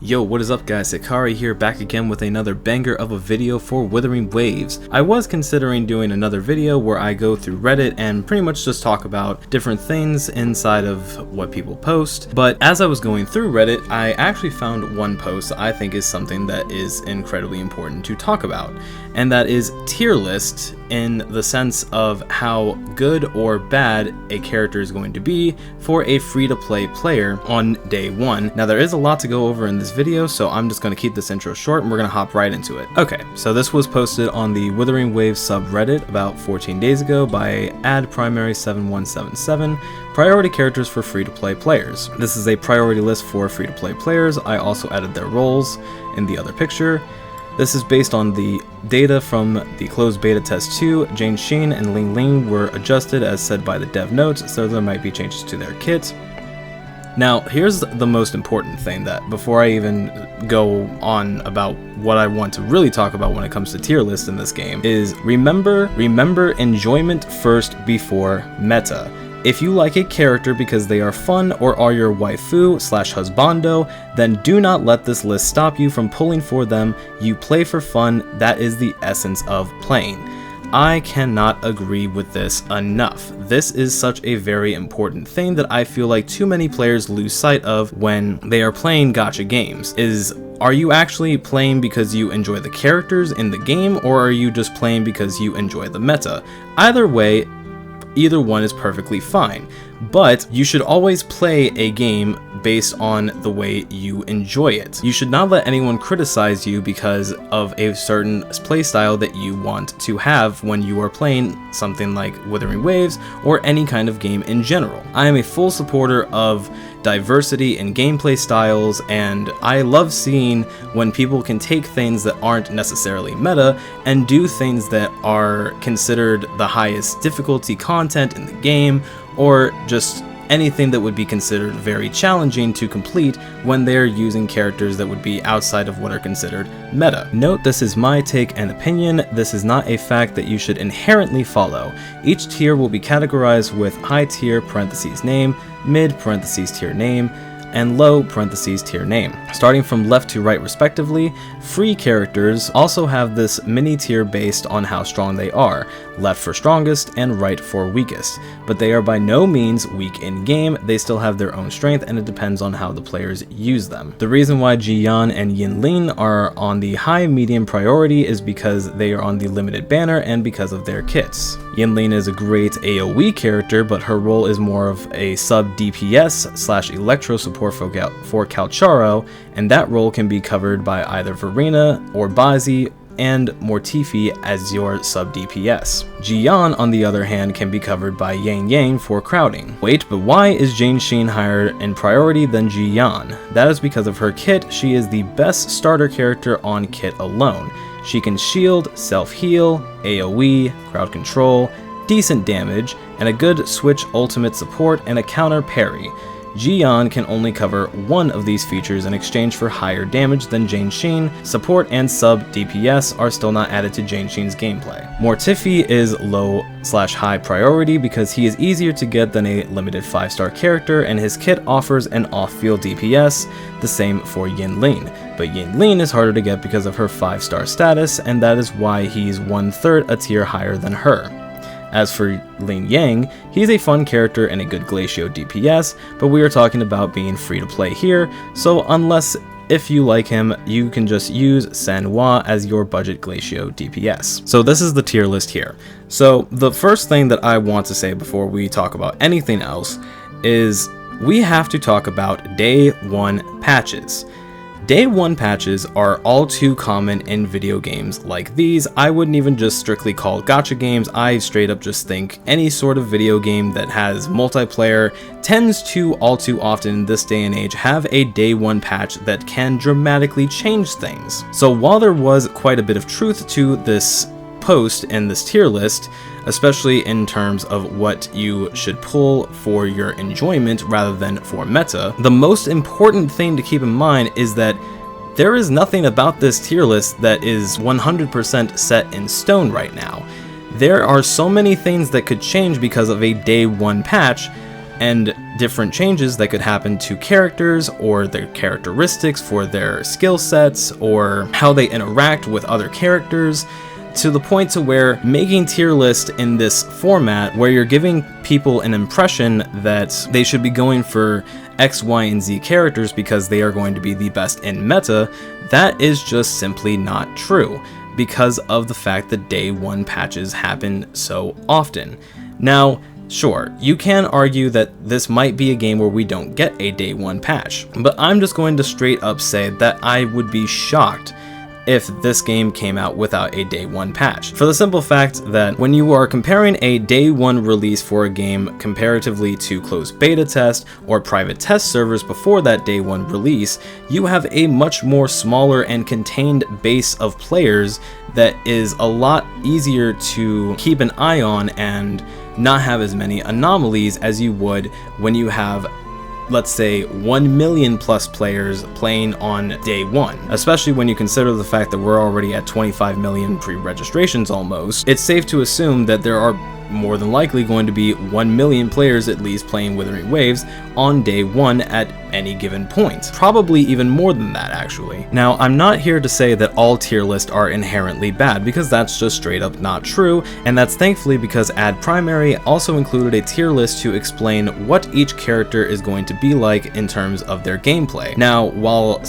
Yo, what is up guys, Hikari here, back again with another banger of a video for Wuthering Waves. I was considering doing another video where I go through Reddit and pretty much just talk about different things inside of what people post, but as I was going through Reddit, I actually found one post I think is something that is incredibly important to talk about, and that is tier list in the sense of how good or bad a character is going to be for a free-to-play player on day one. Now there is a lot to go over in this video, so I'm just going to keep this intro short and we're going to hop right into it. Okay, so this was posted on the Wuthering Waves subreddit about 14 days ago by adprimary7177, priority characters for free-to-play players. This is a priority list for free-to-play players. I also added their roles in the other picture. This is based on the data from the closed beta test 2. Jane Sheen and Yinlin were adjusted as said by the dev notes, so there might be changes to their kit. Now, here's the most important thing that before I even go on about what I want to really talk about when it comes to tier lists in this game is remember enjoyment first before meta. If you like a character because they are fun or are your waifu / husbando, then do not let this list stop you from pulling for them. You play for fun, that is the essence of playing. I cannot agree with this enough. This is such a very important thing that I feel like too many players lose sight of when they are playing gacha games. Are you actually playing because you enjoy the characters in the game, or are you just playing because you enjoy the meta? Either way, either one is perfectly fine, but you should always play a game based on the way you enjoy it. You should not let anyone criticize you because of a certain playstyle that you want to have when you are playing something like Wuthering Waves or any kind of game in general. I am a full supporter of diversity in gameplay styles, and I love seeing when people can take things that aren't necessarily meta and do things that are considered the highest difficulty content in the game, or just anything that would be considered very challenging to complete when they're using characters that would be outside of what are considered meta. Note, this is my take and opinion. This is not a fact that you should inherently follow. Each tier will be categorized with high tier parentheses name, mid parentheses tier name, and low parentheses tier name. Starting from left to right respectively, free characters also have this mini tier based on how strong they are, left for strongest and right for weakest, but they are by no means weak in game. They still have their own strength, and it depends on how the players use them. The reason why Jiyan and Yinlin are on the high medium priority is because they are on the limited banner and because of their kits. Yinlin is a great AoE character, but her role is more of a sub DPS / electro support for Calcharo, and that role can be covered by either Verena or Bazi and Mortifi as your sub DPS. Jiyan, on the other hand, can be covered by Yang for crowding. Wait, but why is Jane Sheen higher in priority than Jiyan? That is because of her kit. She is the best starter character on kit alone. She can shield, self-heal, AoE, crowd control, decent damage, and a good switch ultimate support and a counter parry. Jiyan can only cover one of these features in exchange for higher damage than Jane Sheen. Support and sub DPS are still not added to Jane Sheen's gameplay. Mortifi is low / high priority because he is easier to get than a limited 5-star character, and his kit offers an off-field DPS, the same for Yinlin. But Yinlin is harder to get because of her 5-star status, and that is why he's 1/3 a tier higher than her. As for Lin Yang, he's a fun character and a good Glacio DPS, but we are talking about being free to play here, so if you like him, you can just use Sanhua as your budget Glacio DPS. So this is the tier list here. So the first thing that I want to say before we talk about anything else is we have to talk about day 1 patches. Day 1 patches are all too common in video games like these. I wouldn't even just strictly call gacha games. I straight up just think any sort of video game that has multiplayer tends to all too often in this day and age have a day 1 patch that can dramatically change things. So while there was quite a bit of truth to this post and this tier list, especially in terms of what you should pull for your enjoyment rather than for meta, the most important thing to keep in mind is that there is nothing about this tier list that is 100% set in stone right now. There are so many things that could change because of a day 1 patch, and different changes that could happen to characters or their characteristics for their skill sets or how they interact with other characters, to the point to where making tier list in this format where you're giving people an impression that they should be going for X, Y, and Z characters because they are going to be the best in meta, that is just simply not true because of the fact that day one patches happen so often. Now, sure, you can argue that this might be a game where we don't get a day one patch, but I'm just going to straight up say that I would be shocked if this game came out without a day one patch. For the simple fact that when you are comparing a day one release for a game comparatively to closed beta test or private test servers before that day one release, you have a much more smaller and contained base of players that is a lot easier to keep an eye on and not have as many anomalies as you would when you have, let's say, 1 million plus players playing on day one. Especially when you consider the fact that we're already at 25 million pre-registrations almost, it's safe to assume that there are more than likely going to be 1 million players at least playing Withering Waves on day one at any given point. Probably even more than that, actually. Now, I'm not here to say that all tier lists are inherently bad, because that's just straight up not true, and that's thankfully because Add Primary also included a tier list to explain what each character is going to be like in terms of their gameplay. Now, while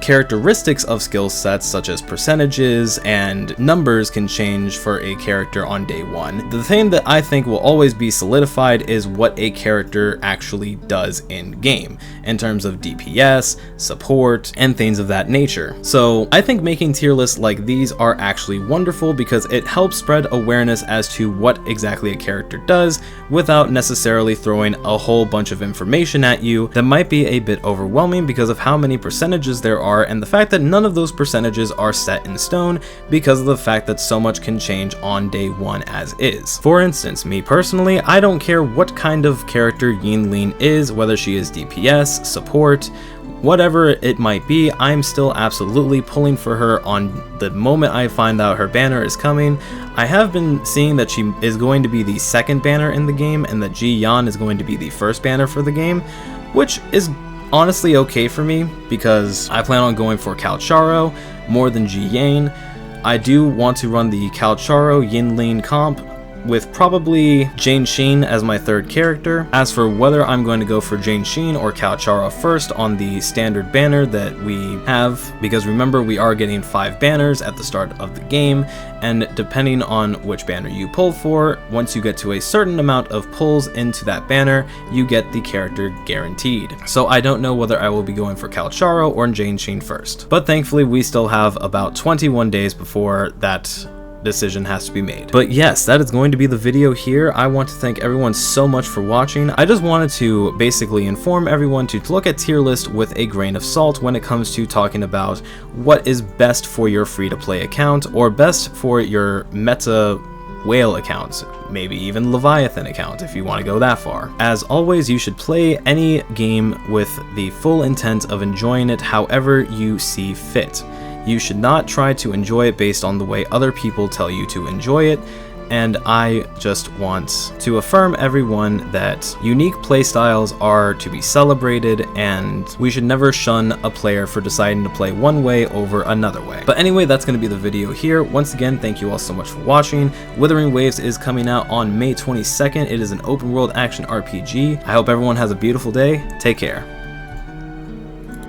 characteristics of skill sets such as percentages and numbers can change for a character on day one, the thing that I think will always be solidified is what a character actually does in game, in terms of DPS, support, and things of that nature. So I think making tier lists like these are actually wonderful because it helps spread awareness as to what exactly a character does without necessarily throwing a whole bunch of information at you that might be a bit overwhelming because of how many percentages there are and the fact that none of those percentages are set in stone because of the fact that so much can change on day one as is. For instance, me personally, I don't care what kind of character Yinlin is, whether she is DPS, support, whatever it might be, I'm still absolutely pulling for her on the moment I find out her banner is coming. I have been seeing that she is going to be the second banner in the game and that Ji Yan is going to be the first banner for the game, which is honestly okay for me because I plan on going for Calcharo more than Ji Yan. I do want to run the Calcharo Yinlin comp with probably Jane Sheen as my third character. As for whether I'm going to go for Jane Sheen or Calcharo first on the standard banner that we have, because remember we are getting 5 banners at the start of the game, and depending on which banner you pull for, once you get to a certain amount of pulls into that banner, you get the character guaranteed. So I don't know whether I will be going for Calcharo or Jane Sheen first, but thankfully we still have about 21 days before that decision has to be made. But yes, that is going to be the video here. I want to thank everyone so much for watching. I just wanted to basically inform everyone to look at tier list with a grain of salt when it comes to talking about what is best for your free-to-play account or best for your meta whale account, maybe even Leviathan account if you want to go that far. As always, you should play any game with the full intent of enjoying it however you see fit. You should not try to enjoy it based on the way other people tell you to enjoy it, and I just want to affirm everyone that unique playstyles are to be celebrated, and we should never shun a player for deciding to play one way over another way. But anyway, that's going to be the video here. Once again, thank you all so much for watching. Withering Waves is coming out on May 22nd. It is an open world action RPG. I hope everyone has a beautiful day. Take care.